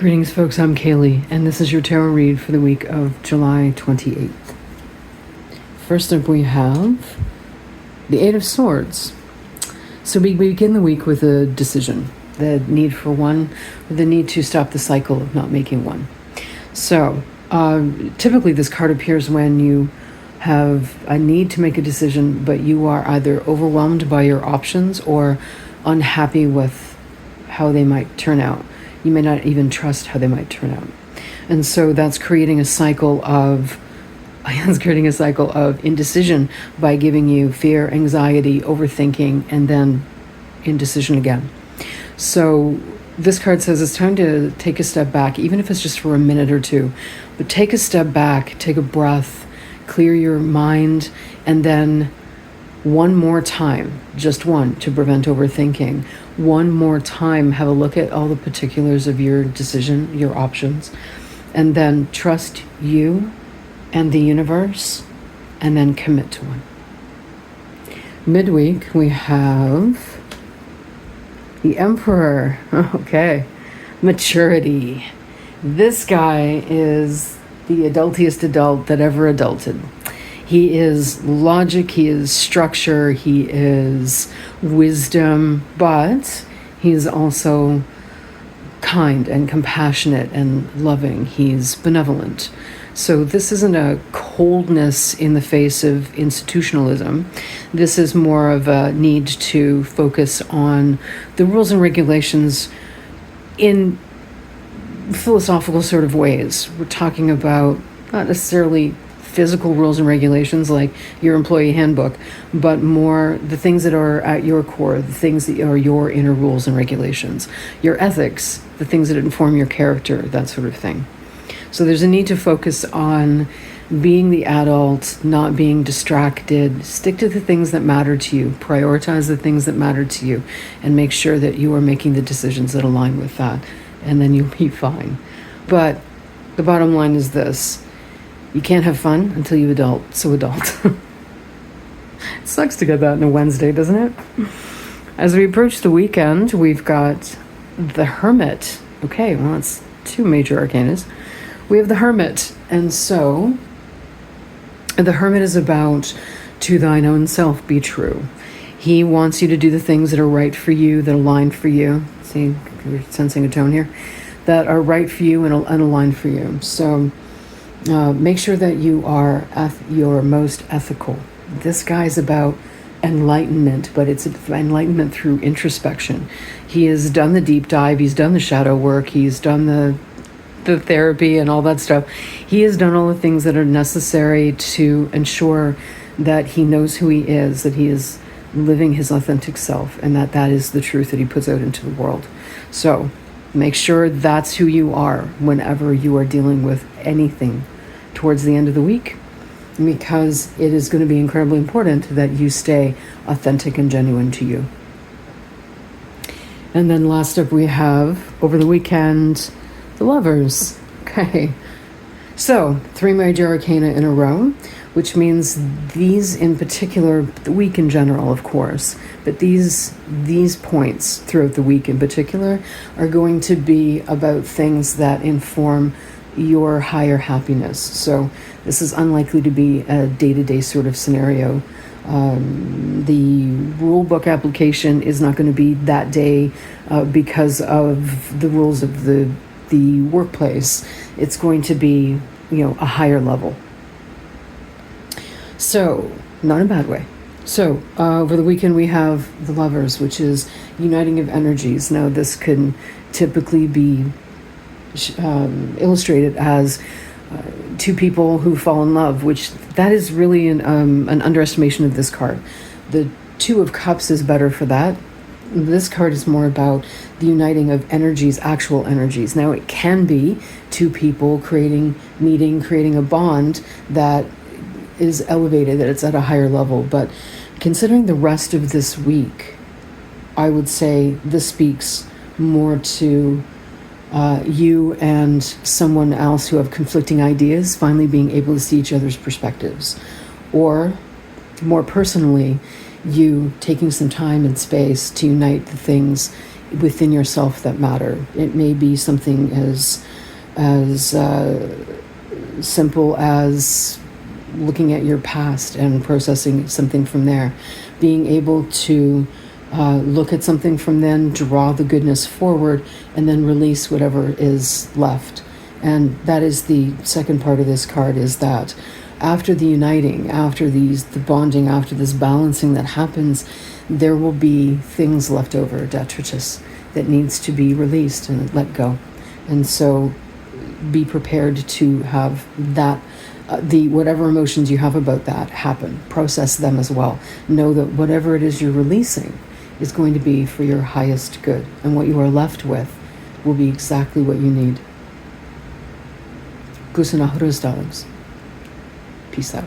Greetings, folks. I'm Kayleigh, and this is your tarot read for the week of July 28th. First up, we have the Eight of Swords. So we begin the week with a decision, the need for one, the need to stop the cycle of not making one. So typically this card appears when you have a need to make a decision, but you are either overwhelmed by your options or unhappy with how they might turn out. You may not even trust how they might turn out. And so that's creating a cycle of indecision by giving you fear, anxiety, overthinking, and then indecision again. So this card says it's time to take a step back, even if it's just for a minute or two. But take a step back, take a breath, clear your mind, and then one more time, just one, to prevent overthinking. One more time, have a look at all the particulars of your decision, your options, and then trust you and the universe, and then commit to one. Midweek, we have the Emperor. Okay, maturity. This guy is the adultiest adult that ever adulted. He is logic, he is structure, he is wisdom, but he's also kind and compassionate and loving. He's benevolent. So this isn't a coldness in the face of institutionalism. This is more of a need to focus on the rules and regulations in philosophical sort of ways. We're talking about not necessarily physical rules and regulations like your employee handbook, but more the things that are at your core, the things that are your inner rules and regulations, your ethics, the things that inform your character, that sort of thing. So there's a need to focus on being the adult, not being distracted. Stick to the things that matter to you, prioritize the things that matter to you, and make sure that you are making the decisions that align with that, and then you'll be fine. But the bottom line is this: you can't have fun until you adult. It sucks to get that on a Wednesday, doesn't it? As we approach the weekend, we've got the Hermit. Okay, well, it's two major arcanas. We have the Hermit. And so the Hermit is about to thine own self be true. He wants you to do the things that are right for you, that align for you. See, we're sensing a tone here. That are right for you and align for you. So make sure that you are your most ethical. This guy's about enlightenment, but it's enlightenment through introspection. He has done the deep dive, he's done the shadow work, he's done the therapy and all that stuff. He has done all the things that are necessary to ensure that he knows who he is, that he is living his authentic self, and that is the truth that he puts out into the world. So make sure that's who you are whenever you are dealing with anything towards the end of the week, because it is going to be incredibly important that you stay authentic and genuine to you. And then last up, we have, over the weekend, the Lovers. Okay, so 3 major arcana in a row, which means these in particular, the week in general, of course, but these points throughout the week in particular are going to be about things that inform your higher happiness. So this is unlikely to be a day-to-day sort of scenario. The rule book application is not going to be that day because of the rules of the workplace. It's going to be, a higher level. So, not in a bad way. So, over the weekend we have the Lovers, which is uniting of energies. Now, this can typically be illustrated as two people who fall in love, which that is really an underestimation of this card. The Two of Cups is better for that. This card is more about the uniting of energies, actual energies. Now, it can be two people creating a bond that is elevated, that it's at a higher level. But considering the rest of this week, I would say this speaks more to you and someone else who have conflicting ideas finally being able to see each other's perspectives. Or, more personally, you taking some time and space to unite the things within yourself that matter. It may be something as simple as looking at your past and processing something from there, being able to look at something from then, draw the goodness forward, and then release whatever is left. And that is the second part of this card, is that after the uniting, after the bonding, after this balancing that happens, there will be things left over, detritus, that needs to be released and let go. And so be prepared to have that, whatever emotions you have about that happen. Process them as well. Know that whatever it is you're releasing is going to be for your highest good. And what you are left with will be exactly what you need. Kusanahurus, darlings. Peace out.